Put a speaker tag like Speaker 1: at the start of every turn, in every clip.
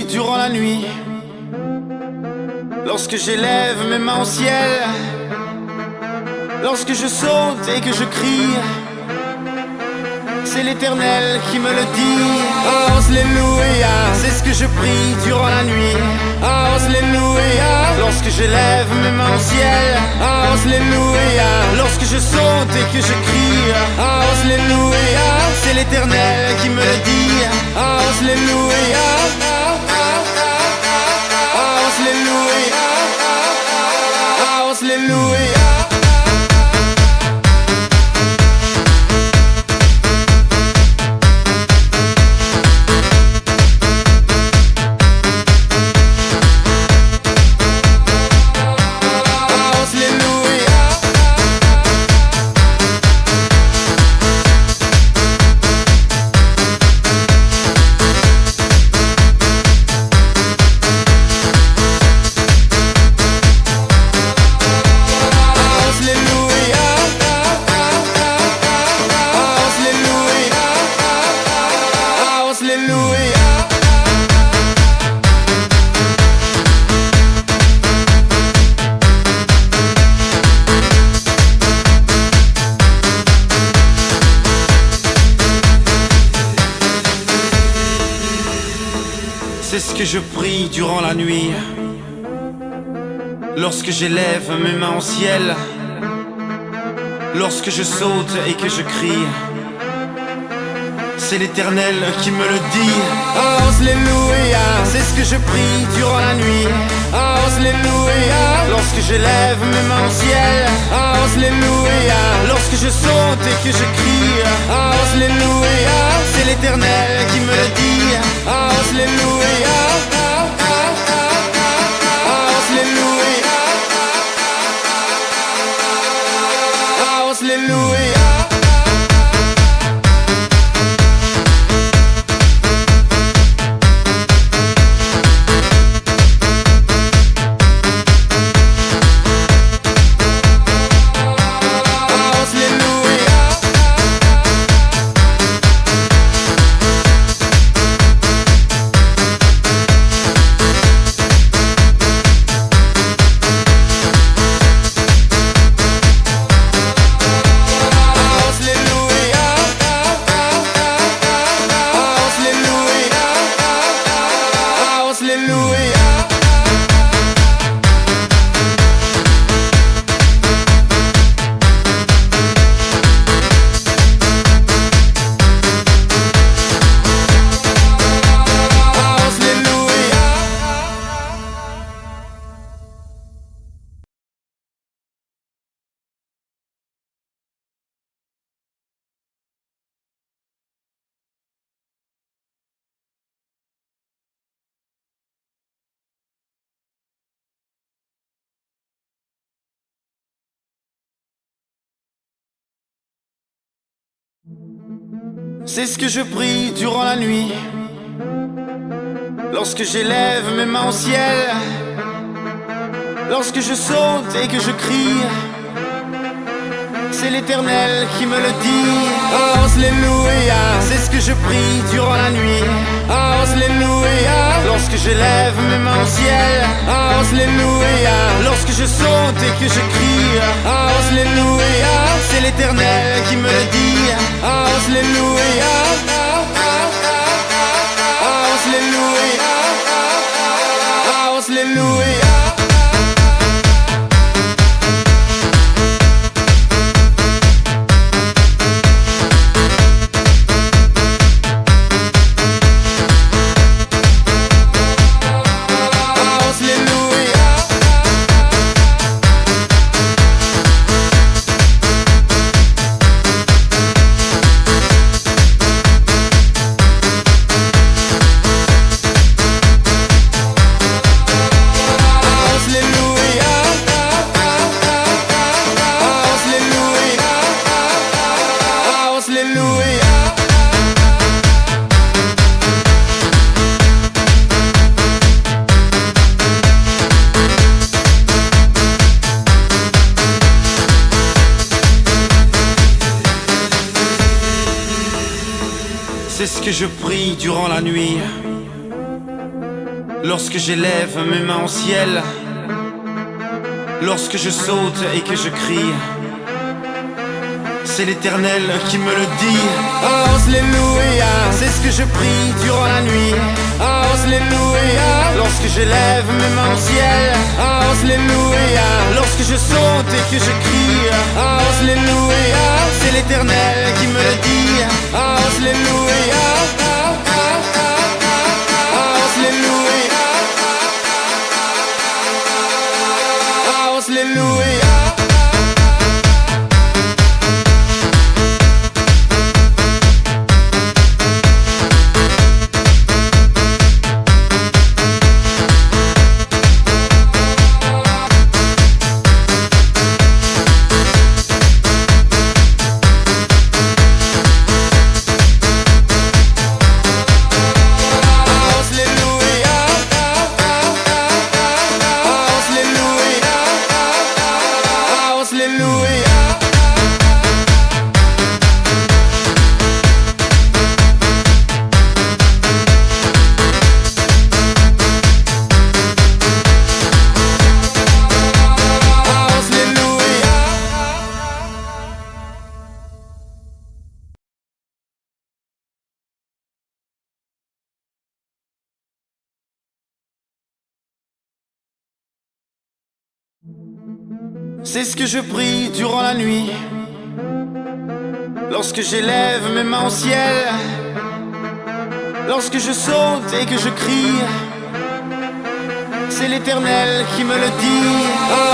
Speaker 1: durant la nuit, lorsque j'élève mes mains au ciel, lorsque je saute et que je crie, c'est l'Éternel qui me le dit. Alléluia, c'est ce que je prie durant la nuit. Alléluia, lorsque j'élève mes mains au ciel. Alléluia, lorsque je saute et que je crie. Alléluia, c'est l'Éternel qui me le dit. Alléluia, Alléluia, Alléluia. C'est ce que je prie durant la nuit, lorsque j'élève mes mains au ciel, lorsque je saute et que je crie, c'est l'Éternel qui me le dit. Alléluia, c'est ce que je prie durant la nuit. Alléluia, lorsque j'élève mes mains au ciel. Alléluia, lorsque je saute et que je crie. Alléluia, c'est l'Éternel qui me le dit. Alléluia, Alléluia, Alléluia. C'est ce que je prie durant la nuit, lorsque j'élève mes mains au ciel, lorsque je saute et que je crie, c'est l'Éternel qui me le dit. Alléluia, c'est ce que je prie durant la nuit. Alléluia, lorsque j'élève mes mains au ciel. Alléluia, lorsque je saute et que je crie. Alléluia, c'est l'Éternel qui me le dit. Alléluia, Alléluia, Alléluia. C'est ce que je prie durant la nuit, Lorsque j'élève mes mains au ciel, lorsque je saute et que je crie, c'est l'Éternel qui me le dit. Alléluia, c'est ce que je prie durant la nuit. Alléluia, lorsque j'élève mes mains au ciel. Alléluia, lorsque je saute et que je crie. Alléluia, c'est l'Éternel qui me le dit. Alléluia, Alléluia, Alléluia. C'est ce que je prie durant la nuit, lorsque j'élève mes mains au ciel, lorsque je saute et que je crie, c'est l'Éternel qui me le dit.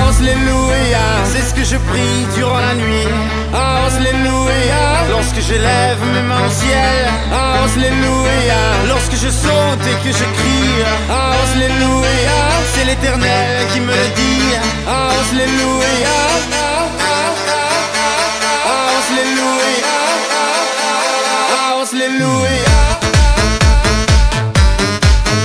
Speaker 1: Alléluia, c'est ce que je prie durant la nuit. Alléluia, lorsque j'élève mes mains au ciel. Alléluia, lorsque je saute et que je crie. Alléluia, c'est l'Éternel qui me le dit. Alléluia, Alléluia, Alléluia.